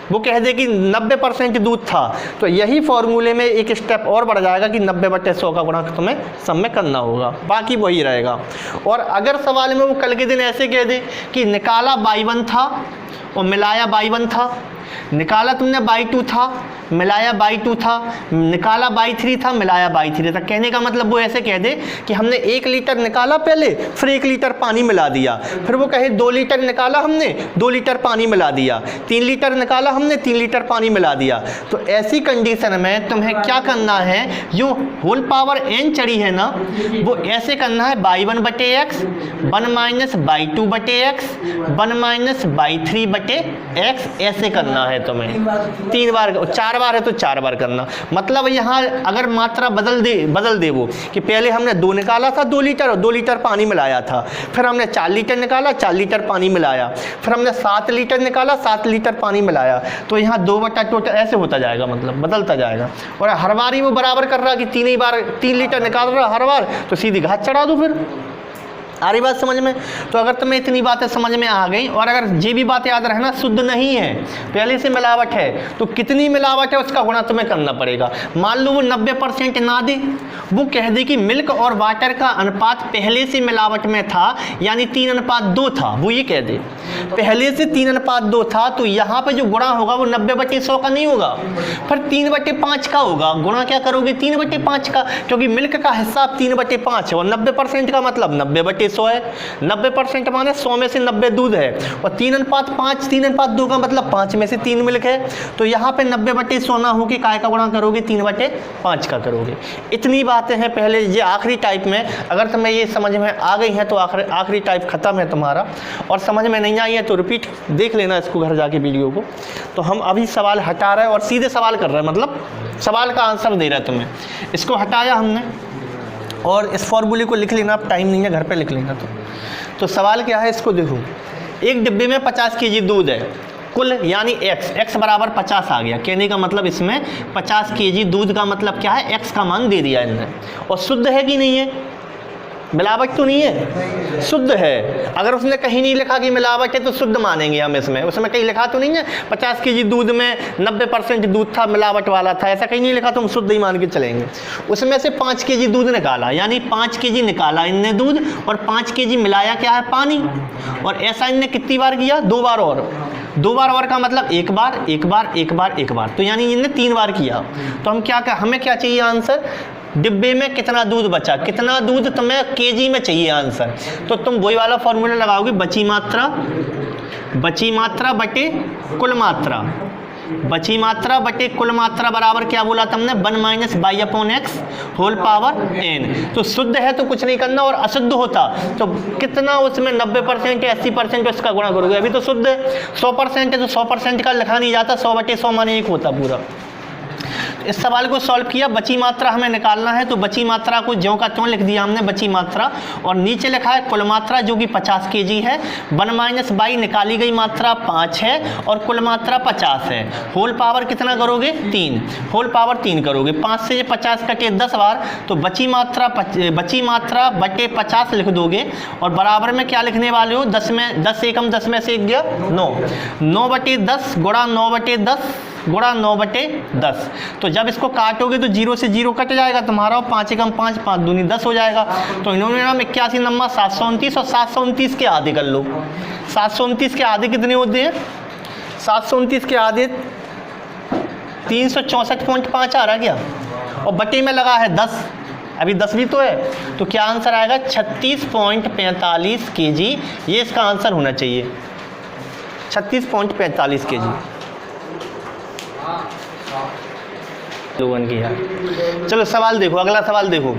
[SPEAKER 1] वो कह दे कि 90% दूध था, तो यही फॉर्मूले में एक स्टेप और बढ़ जाएगा कि 90/100 का गुणा तुम्हें सब में करना होगा, बाकी वही रहेगा। और अगर सवाल में वो कल के दिन ऐसे कह दे कि निकाला y1 था और मिलाया y1 था, निकाला तुमने बाई 2 था, मिलाया बाई 2 था, निकाला बाई 3 था, मिलाया बाई 3 था। कहने का मतलब वो ऐसे कह दे कि हमने 1 लीटर निकाला पहले, फिर 1 लीटर पानी मिला दिया, फिर वो कहे 2 लीटर निकाला हमने, 2 लीटर पानी मिला दिया, 3 लीटर निकाला हमने, 3 लीटर पानी मिला दिया। तो ऐसी कंडीशन में तुम्हें क्या करना है, जो होल पावर n चढ़ी है ना, वो ऐसे करना है बाई 1 बटे एक्स, 1 माइनस बाई 2 बटे एक्स, 1 माइनस बाई 3 बटे एक्स, ऐसे करना है तुम्हें 3 बार। 4 बार है तो 4 बार करना। मतलब यहाँ अगर मात्रा बदल दे वो कि पहले हमने 2 निकाला था 2 लीटर और 2 लीटर पानी मिलाया था, फिर हमने 4 लीटर निकाला, 4 लीटर पानी मिलाया, फिर हमने 7 लीटर निकाला, 7 लीटर पानी मिलाया, तो यहाँ 2 बटा टोटल ऐसे होता जाएगा, मतलब बदलता जाएगा। और हर बार ही वो बराबर कर रहा कि 3 लीटर निकाल रहा हर बार, तो सीधी घात चढ़ा दो। फिर आ रही बात समझ में? तो अगर तुम्हें इतनी बातें समझ में आ गई, और अगर ये भी बात याद रखना शुद्ध नहीं है, पहले से मिलावट है, तो कितनी मिलावट है उसका गुणा तुम्हें करना पड़ेगा। मान लो वो 90% ना दे, वो कह दे कि मिल्क और वाटर का अनुपात पहले से मिलावट में था, यानी 3:2 था, वो ये कह दे पहले से 3:2 था, तो यहाँ पे जो गुणा होगा वो 90/100 का नहीं होगा, फिर 3/5 का होगा। गुणा क्या करोगे? 3/5 का, क्योंकि मिल्क का हिस्सा 3/5 है और 90% का मतलब 90/100 है। 90% माने 100 में से 90 दूध है, और 3:5, 3:2 का मतलब 5 में से 3 मिल्क है। तो यहाँ पे 90/100 ना हो कि काय का गुणा करोगे? 3/5 का करोगे। इतनी बातें हैं पहले। ये आखिरी टाइप में अगर तुम्हें ये समझ में आ गई है तो आखिरी टाइप खत्म है तुम्हारा, और समझ में नहीं आई है तो रिपीट देख लेना इसको घर जाके वीडियो को। तो हम अभी सवाल हटा रहे हैं और सीधे सवाल कर रहे हैं, मतलब सवाल का आंसर दे रहा है तुम्हें। इसको हटाया हमने और इस फॉर्मूले को लिख लेना, अब टाइम नहीं है घर पे लिख लेना। तो सवाल क्या है, इसको देखो। एक डिब्बे में 50 केजी दूध है कुल, यानी x बराबर 50 आ गया। कहने का मतलब इसमें 50 केजी दूध का मतलब क्या है, x का मान दे दिया इन्होंने। और शुद्ध है कि नहीं है? मिलावट तो नहीं है, शुद्ध है। अगर उसने कहीं नहीं लिखा कि मिलावट है तो शुद्ध मानेंगे हम इसमें। उसमें कहीं लिखा तो नहीं है 50 केजी दूध में 90% दूध था, मिलावट वाला था, ऐसा कहीं नहीं लिखा, तो हम शुद्ध ही मान के चलेंगे। उसमें से 5 केजी दूध निकाला, यानी 5 केजी निकाला इनने दूध, और 5 केजी मिलाया क्या है? पानी। और ऐसा इनने कितनी बार किया? 2 बार और। 2 बार और का मतलब 1 बार, 1 बार, 1 बार, 1 बार, तो यानी इनने 3 बार किया। तो हम हमें क्या चाहिए आंसर? डिब्बे में कितना दूध बचा, कितना दूध तुम्हें केजी में चाहिए आंसर। तो तुम वही वाला फॉर्मूला लगाओगे, बची मात्रा बटे कुल मात्रा, बची मात्रा बटे कुल मात्रा बराबर क्या बोला तुमने? 1 minus by upon x whole power n। तो शुद्ध है तो कुछ नहीं करना, और अशुद्ध होता तो कितना उसमें 90% या 80% उसका गुणा करोगे। अभी तो शुद्ध है, 100% है तो 100% का लिखा नहीं जाता, 100/100 माने 1 होता पूरा। इस सवाल को सॉल्व किया, बची मात्रा हमें निकालना है, तो बची मात्रा को ज्यों का त्यों लिख दिया हमने बची मात्रा, और नीचे लिखा है कुल मात्रा जो कि 50 केजी है। 1 माइनस बाई निकाली गई मात्रा 5 है और कुल मात्रा 50 है। होल पावर कितना करोगे? 3, होल पावर 3 करोगे। 5 से 50 कटे 10 बार, तो बची मात्रा बटे 50 लिख दोगे, और बराबर में क्या लिखने वाले हो? 10 में 10 एकम 10 में से 1 गया 9, 9/10 गुणा 9/10 गुणा 9/10। तो जब इसको काटोगे तो 0 से 0 कट जाएगा तुम्हारा, 5 एकम 5, 5 दूनी 10 हो जाएगा। तो इन्होंने नाम 81 नंबर 729, और 729 के आधे कर लो। 729 के आधे कितने होते हैं? 729 के आधे 364.5 आ रहा क्या, और बटे में लगा है 10, अभी 10 भी तो है, तो क्या आंसर आएगा? 36.45 केजी। ये इसका आंसर होना चाहिए, 36.45 केजी। लोगन की है। चलो सवाल देखो, अगला सवाल देखो।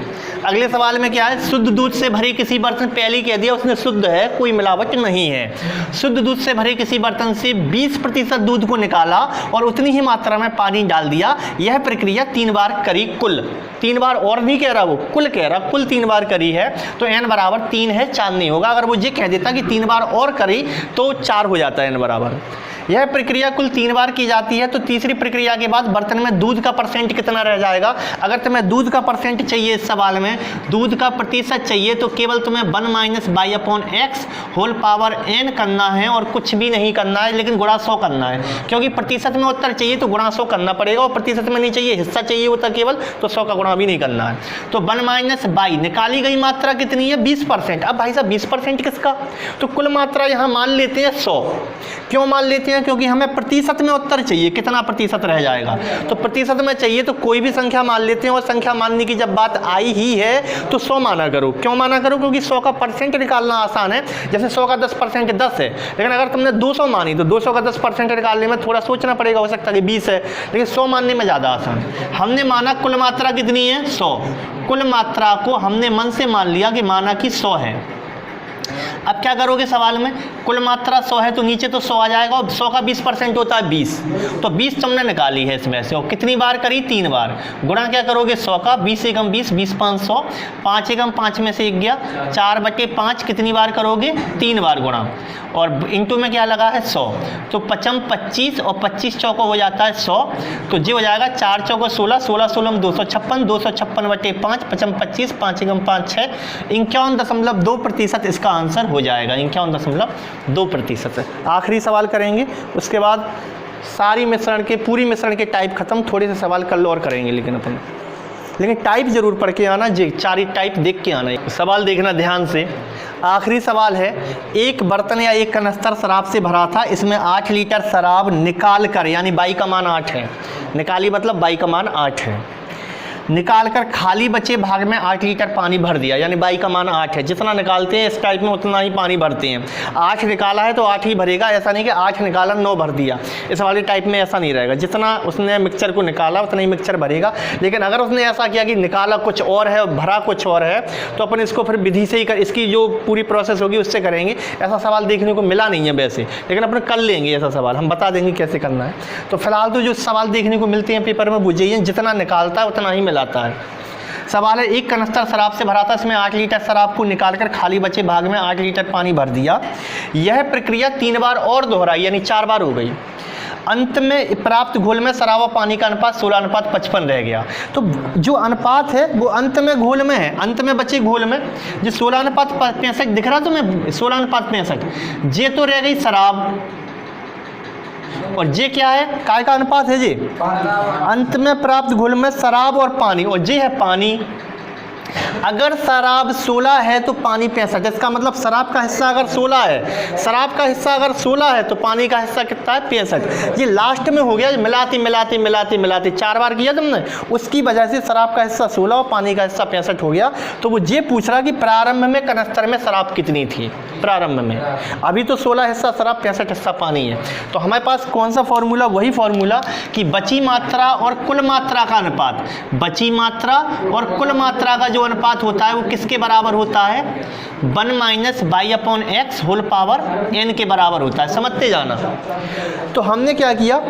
[SPEAKER 1] अगले सवाल में क्या है? शुद्ध दूध से भरे किसी बर्तन, पहले कह दिया उसने शुद्ध है, कोई मिलावट नहीं है। शुद्ध दूध से भरे किसी बर्तन से 20% दूध को निकाला और उतनी ही मात्रा में पानी डाल दिया। यह प्रक्रिया 3 बार करी, कुल 3 बार और नहीं कह रहा, वो कुल कह रहा, कुल 3 बार करी है, तो n बराबर 3 है, 4 नहीं होगा। अगर वो ये कह देता कि 3 बार और करी तो 4 हो जाता है n बराबर। यह प्रक्रिया कुल 3 बार की जाती है, तो तीसरी प्रक्रिया के बाद बर्तन में दूध का परसेंट कितना रह जाएगा? अगर तुम्हें दूध का परसेंट चाहिए, इस सवाल में दूध का प्रतिशत चाहिए, तो केवल तुम्हें 1 minus by upon x whole power n करना है, और कुछ भी नहीं करना है, लेकिन गुणा 100 करना है, क्योंकि प्रतिशत में उत्तर चाहिए तो गुणा 100 करना पड़ेगा, और प्रतिशत में नहीं चाहिए, हिस्सा चाहिए होता केवल, तो 100 का गुणा भी नहीं करना है। तो 1 माइनस बाई निकाली गई मात्रा कितनी है? 20%। अब भाई साहब 20% किसका? तो कुल मात्रा यहाँ मान लेते हैं 100, क्यों मान लेते हैं? क्योंकि हमें प्रतिशत में उत्तर चाहिए, कितना प्रतिशत रह जाएगा। तो प्रतिशत में चाहिए तो कोई भी संख्या मान लेते हैं, और संख्या मानने की जब बात आई ही है तो 100 माना करो। क्यों माना करो? क्योंकि 100 का परसेंट निकालना आसान है। जैसे 100 का 10% 10 है, लेकिन अगर तुमने 200 मानी तो 200 का 10% निकालने में थोड़ा सोचना पड़ेगा, हो सकता है कि 20 है, लेकिन 100 मानने में ज़्यादा आसान है। हमने माना कुल मात्रा कितनी है? 100। कुल मात्रा को हमने मन से मान लिया कि माना कि 100 है। अब क्या करोगे सवाल में? कुल मात्रा 100 है तो नीचे तो 100 आ जाएगा, और 100 का 20% होता है 20, तो 20 तुमने निकाली है इसमें से, और कितनी बार करी? 3 बार। गुणा क्या करोगे? 100 का 20 एकम 20, 20 500, 5 एकम 5 में से 1 गया, 4/5 कितनी बार करोगे? 3 बार गुणा, और इंटू में क्या लगा है? 100। तो 5 25, और 25 चौको हो जाता है 100, तो ये हो जाएगा 4 चौको 16, 16 16 256, 256/5, 5 25, 5 एकम 5 6, 51.2% इसका आंसर हो जाएगा। 51.2%। आखिरी सवाल करेंगे, उसके बाद सारी मिश्रण के पूरी मिश्रण के टाइप खत्म। थोड़े से सवाल कर लो और करेंगे, लेकिन टाइप जरूर पढ़ के आना, जी 4 टाइप देख के आना। सवाल देखना ध्यान से। आखिरी सवाल है, एक बर्तन या एक कनस्तर शराब से भरा था, इसमें 8 लीटर शराब निकाल कर, यानी बाई का मान 8 है, निकाली मतलब बाई का मान 8 है, निकाल कर खाली बचे भाग में 8 लीटर पानी भर दिया, यानी बाई का मान 8 है। जितना निकालते हैं इस टाइप में उतना ही पानी भरते हैं। 8 निकाला है तो 8 ही भरेगा, ऐसा नहीं कि 8 निकाला 9 भर दिया। इस वाले टाइप में ऐसा नहीं रहेगा, जितना उसने मिक्सचर को निकाला उतना ही मिक्सचर भरेगा। लेकिन अगर उसने ऐसा किया कि निकाला कुछ और है और भरा कुछ और है, तो अपन इसको फिर विधि से ही इसकी जो पूरी प्रोसेस होगी उससे करेंगे। ऐसा सवाल देखने को मिला नहीं है वैसे, लेकिन अपन कर लेंगे ऐसा सवाल, हम बता देंगे कैसे करना है। तो फिलहाल तो जो सवाल देखने को मिलते हैं पेपर में, बुझिए जितना निकालता है उतना ही मिलाता है। सवाल है, एक कनस्तर शराब से भरा था, इसमें 8 लीटर शराब को निकालकर खाली बचे भाग में 8 लीटर पानी भर दिया। यह प्रक्रिया 3 बार और दोहराई, यानी 4 बार हो गई। अंत में प्राप्त घोल में शराब और पानी का अनुपात 16:55 रह गया। तो जो अनुपात है वो अंत में घोल में है, अंत में बचे घोल में जो 16:65 दिख रहा, तो मैं 16:65 ये तो रह गई शराब, और ये क्या है? काय का अनुपात है जी, अंत में प्राप्त घोल में शराब और पानी, और ये है पानी। अगर शराब 16 है तो पानी 65, इसका मतलब शराब का हिस्सा अगर 16 है, शराब का हिस्सा अगर 16 है तो पानी का हिस्सा कितना है? 65। ये लास्ट में हो गया, मिलाते मिलाते मिलाते मिलाते 4 बार किया तुमने, उसकी वजह से शराब का हिस्सा 16 और पानी का हिस्सा 65 हो गया। तो वो ये पूछ रहा कि प्रारंभ में कनस्तर में शराब कितनी थी? प्रारंभ में अभी तो 16 हिस्सा शराब, 65 हिस्सा पानी है। तो हमारे पास कौन सा फॉर्मूला? वही फॉर्मूला कि बची मात्रा और कुल मात्रा का अनुपात, बची मात्रा और कुल मात्रा का जो अनुपात होता है वो किसके बराबर होता है? 1 - y/x होल पावर n के बराबर होता है। समझते जाना। तो हमने क्या किया,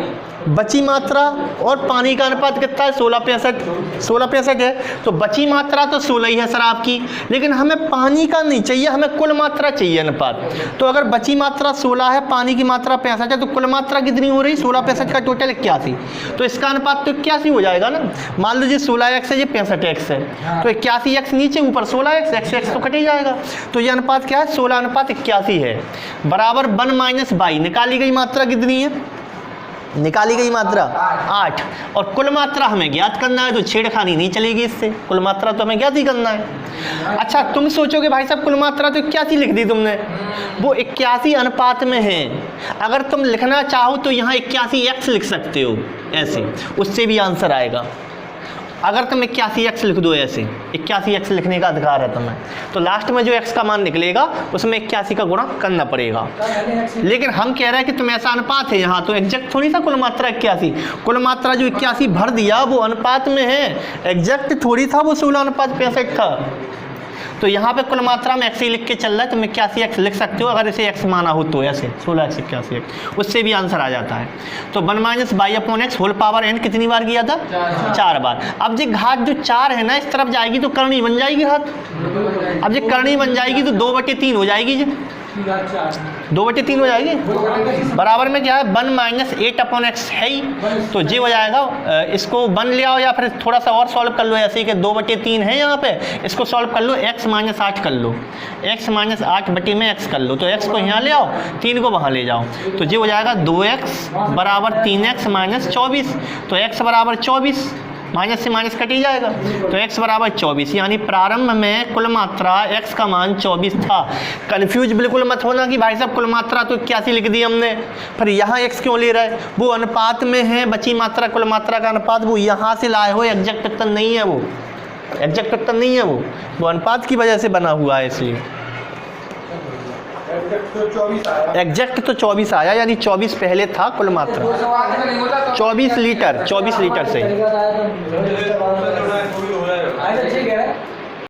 [SPEAKER 1] बची मात्रा और पानी का अनुपात कितना है? 16:65 है। तो बची मात्रा तो 16 ही है शराब की, लेकिन हमें पानी का नहीं चाहिए, हमें कुल मात्रा चाहिए अनुपात। तो अगर बची मात्रा 16 है, पानी की मात्रा 65 है, तो कुल मात्रा कितनी हो रही? 16 का टोटल 81। तो इसका अनुपात तो 81 हो जाएगा ना। मान लीजिए 16x है, ये 65x है, तो 81x नीचे, ऊपर 16x, x तो कट ही जाएगा। तो ये अनुपात क्या है? 16:81 है, बराबर 1 - y। निकाली गई मात्रा कितनी है? निकाली गई मात्रा 8, और कुल मात्रा हमें ज्ञात करना है, तो छेड़खानी नहीं चलेगी इससे, कुल मात्रा तो हमें ज्ञात ही करना है। अच्छा, तुम सोचोगे भाई साहब कुल मात्रा तो 81 लिख दी तुमने, वो 81 अनुपात में है। अगर तुम लिखना चाहो तो यहाँ 81x लिख सकते हो, ऐसे उससे भी आंसर आएगा। अगर तुम 81x लिख दो, ऐसे 81x लिखने का अधिकार है तुम्हें, तो लास्ट में जो x का मान निकलेगा उसमें 81 का गुणा करना पड़ेगा। लेकिन हम कह रहे हैं कि तुम ऐसा अनुपात है यहाँ, तो एग्जैक्ट थोड़ी सा कुल मात्रा 81, कुल मात्रा जो 81 भर दिया वो अनुपात में है, एग्जैक्ट थोड़ी था वो 16:65 था। तो यहाँ पे कुल मात्रा में x ही लिख के चल रहा है, तुम 81x लिख सकते हो अगर इसे x माना हो तो, ऐसे 16x 81x, उससे भी आंसर आ जाता है। तो 1 - y/x होल पावर n कितनी बार किया था? 4 बार। अब जो घात जो 4 है ना, इस तरफ जाएगी तो करनी बन जाएगी घात। अब जो करनी बन जाएगी तो 2/3 हो जाएगी, जी 2/3 हो जाएगी। बराबर में क्या है? 1 - 8/x है ही, तो ये हो जाएगा। इसको 1 ले आओ, या फिर थोड़ा सा और सॉल्व कर लो, ऐसे ही कि 2/3 है यहाँ पे, इसको सॉल्व कर लो, x - 8 कर लो, x - 8 में x कर लो, तो x को यहाँ ले आओ, 3 को वहाँ ले जाओ, तो ये हो जाएगा 2x बराबर 3x - 24। तो x बराबर 24, माइनस से माइनस कट ही जाएगा। तो x बराबर 24, यानी प्रारंभ में कुल मात्रा x का मान 24 था। कन्फ्यूज बिल्कुल मत होना कि भाई साहब कुल मात्रा तो 81 लिख दी हमने, पर यहाँ x क्यों ले रहा है, वो अनुपात में है, बची मात्रा कुल मात्रा का अनुपात, वो यहाँ से लाए हो, एग्जैक्ट उत्तर नहीं है वो, एग्जैक्ट उत्तर नहीं है वो अनुपात की वजह से बना हुआ है, इसलिए एग्जैक्ट तो 24 आया, यानी 24 पहले था कुल मात्रा, 24 लीटर से।
[SPEAKER 2] ठीक है